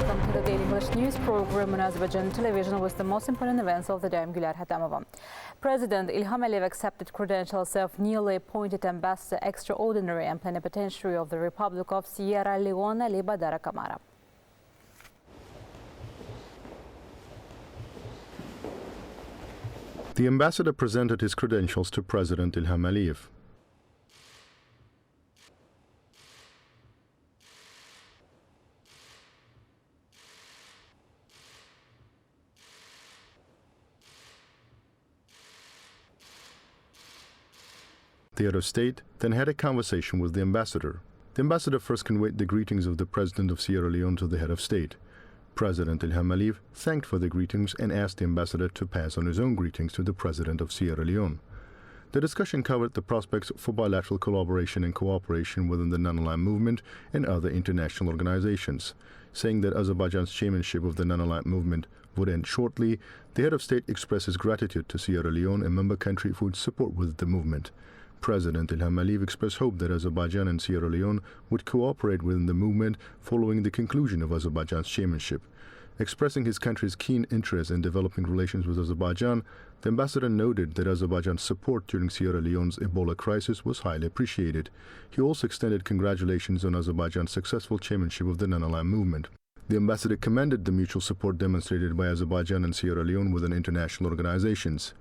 welcome to the Daily English News program on Azərbaycan Televiziya with the most important events of the day. I'm Gülər Hədəmova. President İlham accepted credentials of newly appointed Ambassador Extraordinary and Plenipotentiary of the Republic of Sierra Leone, Kamara. The ambassador presented his credentials to President Ilham Aliyev. The head of state then had a conversation with the ambassador. The ambassador first conveyed the greetings of the President of Sierra Leone to the head of state. President Ilham Aliyev thanked for the greetings and asked the ambassador to pass on his own greetings to the President of Sierra Leone. The discussion covered the prospects for bilateral collaboration and cooperation within the non-aligned movement and other international organizations. Saying that Azerbaijan's chairmanship of the non-aligned movement would end shortly, the head of state expressed his gratitude to Sierra Leone, a member country, for its support with the movement. President Ilham Aliyev expressed hope that Azerbaijan and Sierra Leone would cooperate within the movement following the conclusion of Azerbaijan's chairmanship. Expressing his country's keen interest in developing relations with Azerbaijan, the ambassador noted that Azerbaijan's support during Sierra Leone's Ebola crisis was highly appreciated. He also extended congratulations on Azerbaijan's successful chairmanship of the non-aligned movement. The ambassador commended the mutual support demonstrated by Azerbaijan and Sierra Leone within international organizations.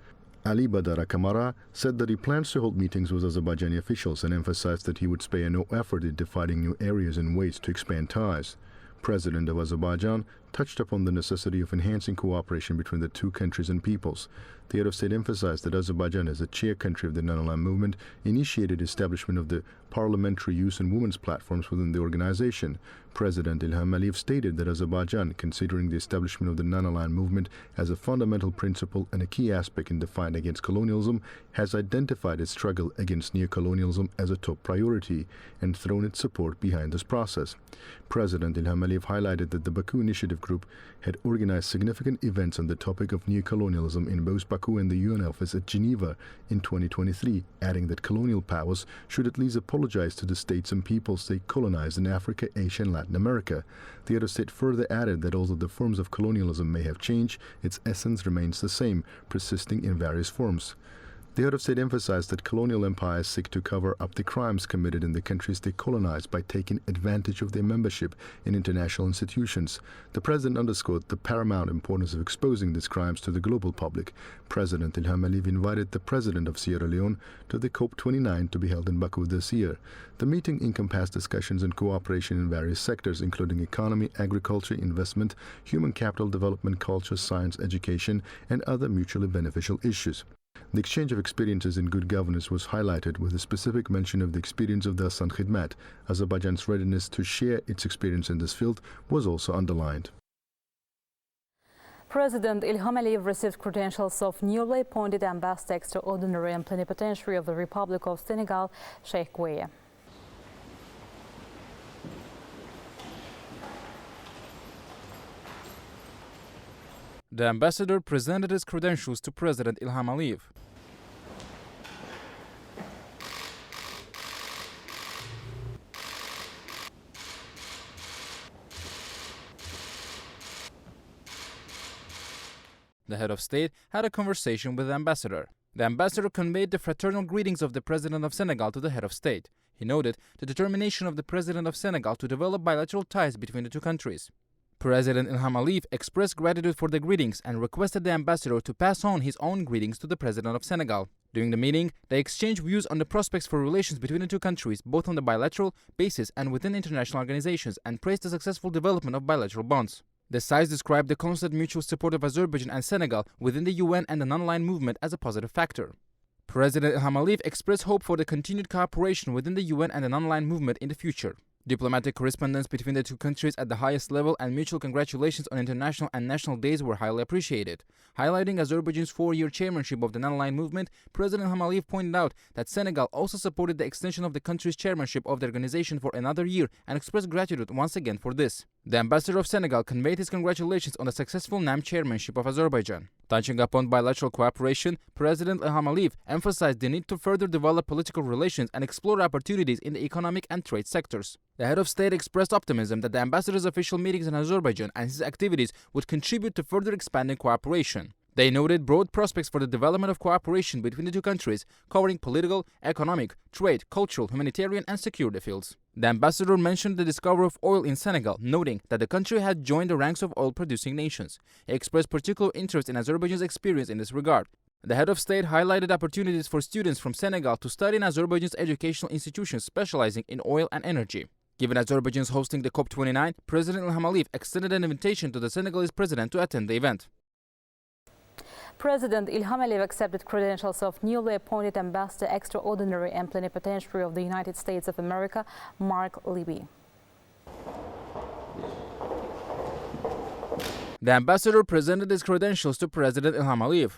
Badara Kamara said that he plans to hold meetings with Azerbaijani officials and emphasized that he would spare no effort in defining new areas and ways to expand ties. President of Azerbaijan touched upon the necessity of enhancing cooperation between the two countries and peoples. The head of state emphasized that Azerbaijan, as a chair country of the non-aligned movement, initiated establishment of the parliamentary youth and women's platforms within the organization. President Ilham Aliyev stated that Azerbaijan, considering the establishment of the non-aligned movement as a fundamental principle and a key aspect in the fight against colonialism, has identified its struggle against neo-colonialism as a top priority and thrown its support behind this process. President Ilham Aliyev highlighted that the Baku Initiative Group had organized significant events on the topic of neo-colonialism in both Baku and the UN office at Geneva in 2023, adding that colonial powers should at least apologize to the states and peoples they colonized in Africa, Asia and Latin America. The head of state further added that although the forms of colonialism may have changed, its essence remains the same, persisting in various forms. The head of state emphasized that colonial empires seek to cover up the crimes committed in the countries they colonized by taking advantage of their membership in international institutions. The president underscored the paramount importance of exposing these crimes to the global public. President Ilham Aliyev invited the president of Sierra Leone to the COP29 to be held in Baku this year. The meeting encompassed discussions and cooperation in various sectors, including economy, agriculture, investment, human capital development, culture, science, education, and other mutually beneficial issues. The exchange of experiences in good governance was highlighted with a specific mention of the experience of the Hasan Khidmat. Azerbaijan's readiness to share its experience in this field was also underlined. President Ilham Aliyev received credentials of newly appointed Ambassador Extraordinary and Plenipotentiary of the Republic of Senegal, Sheikh Gueye. The ambassador presented his credentials to President Ilham Aliyev. The head of state had a conversation with the ambassador. The ambassador conveyed the fraternal greetings of the President of Senegal to the head of state. He noted the determination of the President of Senegal to develop bilateral ties between the two countries. President Ilham Aliyev expressed gratitude for the greetings and requested the ambassador to pass on his own greetings to the President of Senegal. During the meeting, they exchanged views on the prospects for relations between the two countries, both on the bilateral basis and within international organizations, and praised the successful development of bilateral bonds. The sides described the constant mutual support of Azerbaijan and Senegal within the UN and the non-aligned movement as a positive factor. President Ilham Aliyev expressed hope for the continued cooperation within the UN and the non-aligned movement in the future. Diplomatic correspondence between the two countries at the highest level and mutual congratulations on international and national days were highly appreciated. Highlighting Azerbaijan's 4-year chairmanship of the non-aligned movement, President Ilham Aliyev pointed out that Senegal also supported the extension of the country's chairmanship of the organization for another year and expressed gratitude once again for this. The ambassador of Senegal conveyed his congratulations on the successful NAM chairmanship of Azerbaijan. Touching upon bilateral cooperation, President Ilham emphasized the need to further develop political relations and explore opportunities in the economic and trade sectors. The head of state expressed optimism that the ambassador's official meetings in Azerbaijan and his activities would contribute to further expanding cooperation. They noted broad prospects for the development of cooperation between the two countries, covering political, economic, trade, cultural, humanitarian and security fields. The ambassador mentioned the discovery of oil in Senegal, noting that the country had joined the ranks of oil-producing nations. He expressed particular interest in Azerbaijan's experience in this regard. The head of state highlighted opportunities for students from Senegal to study in Azerbaijan's educational institutions specializing in oil and energy. Given Azerbaijan's hosting the COP29, President Ilham extended an invitation to the Senegalese president to attend the event. President Ilham accepted credentials of newly appointed Ambassador Extraordinary and Plenipotentiary of the United States of America, Mark Libby. The ambassador presented his credentials to President Ilham Aliyev.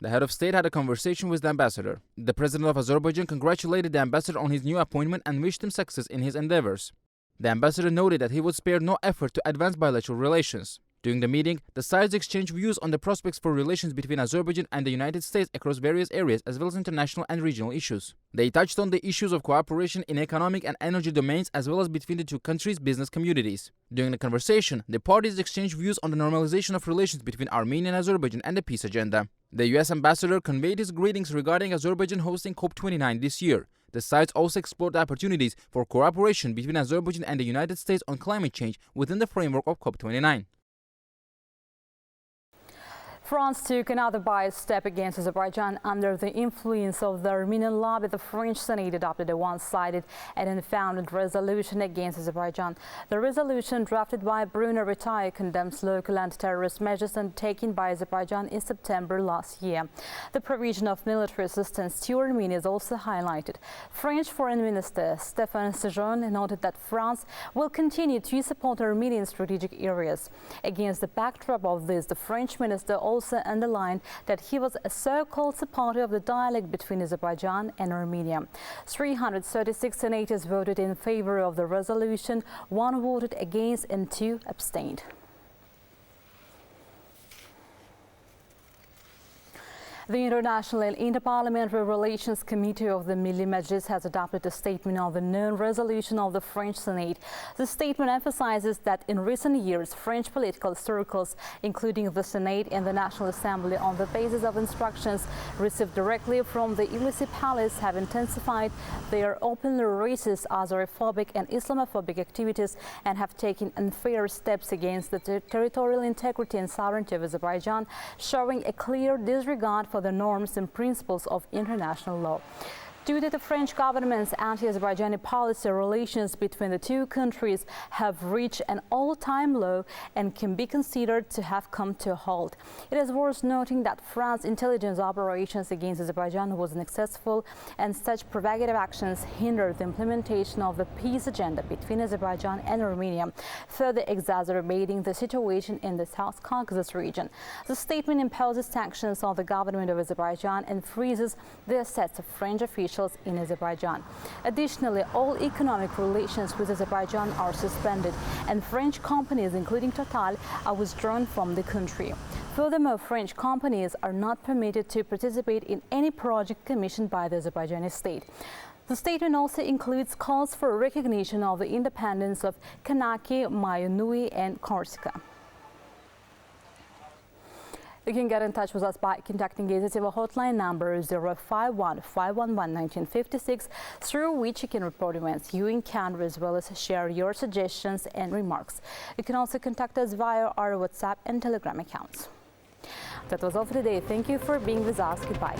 The head of state had a conversation with the ambassador. The president of Azerbaijan congratulated the ambassador on his new appointment and wished him success in his endeavors. The ambassador noted that he would spare no effort to advance bilateral relations. During the meeting, the sides exchanged views on the prospects for relations between Azerbaijan and the United States across various areas as well as international and regional issues. They touched on the issues of cooperation in economic and energy domains as well as between the two countries' business communities. During the conversation, the parties exchanged views on the normalization of relations between Armenia and Azerbaijan and the peace agenda. The U.S. ambassador conveyed his greetings regarding Azerbaijan hosting COP29 this year. The sides also explored opportunities for cooperation between Azerbaijan and the United States on climate change within the framework of COP29. France took another biased step against Azerbaijan under the influence of the Armenian lobby. The French Senate adopted a one-sided and unfounded resolution against Azerbaijan. The resolution, drafted by Bruno Retailleau, condemns local anti-terrorist measures undertaken by Azerbaijan in September last year. The provision of military assistance to Armenia is also highlighted. French Foreign Minister Stéphane Séjourné noted that France will continue to support Armenian strategic areas. Against the backdrop of this, the French minister also underlined that he was a so-called supporter of the dialogue between Azerbaijan and Armenia. 336 senators voted in favor of the resolution, 1 voted against and 2 abstained. The International and Interparliamentary Relations Committee of the Milli Majlis has adopted a statement on the known resolution of the French Senate. The statement emphasizes that in recent years, French political circles, including the Senate and the National Assembly, on the basis of instructions received directly from the Élysée Palace, have intensified their openly racist, Azerophobic and Islamophobic activities and have taken unfair steps against the territorial integrity and sovereignty of Azerbaijan, showing a clear disregard for the norms and principles of international law. Due to the French government's anti-Azerbaijani policy, relations between the two countries have reached an all-time low and can be considered to have come to a halt. It is worth noting that France's intelligence operations against Azerbaijan was unsuccessful, and such provocative actions hindered the implementation of the peace agenda between Azerbaijan and Armenia, further exacerbating the situation in the South Caucasus region. The statement imposes sanctions on the government of Azerbaijan and freezes the assets of French officials in Azerbaijan. Additionally, all economic relations with Azerbaijan are suspended, and French companies, including Total, are withdrawn from the country. Furthermore, French companies are not permitted to participate in any project commissioned by the Azerbaijani state. The statement also includes calls for recognition of the independence of Kanaki, Mayunui, and Corsica. You can get in touch with us by contacting AzTV hotline number 051-511-1956, through which you can report events you encounter as well as share your suggestions and remarks. You can also contact us via our WhatsApp and Telegram accounts. That was all for today. Thank you for being with us. Goodbye.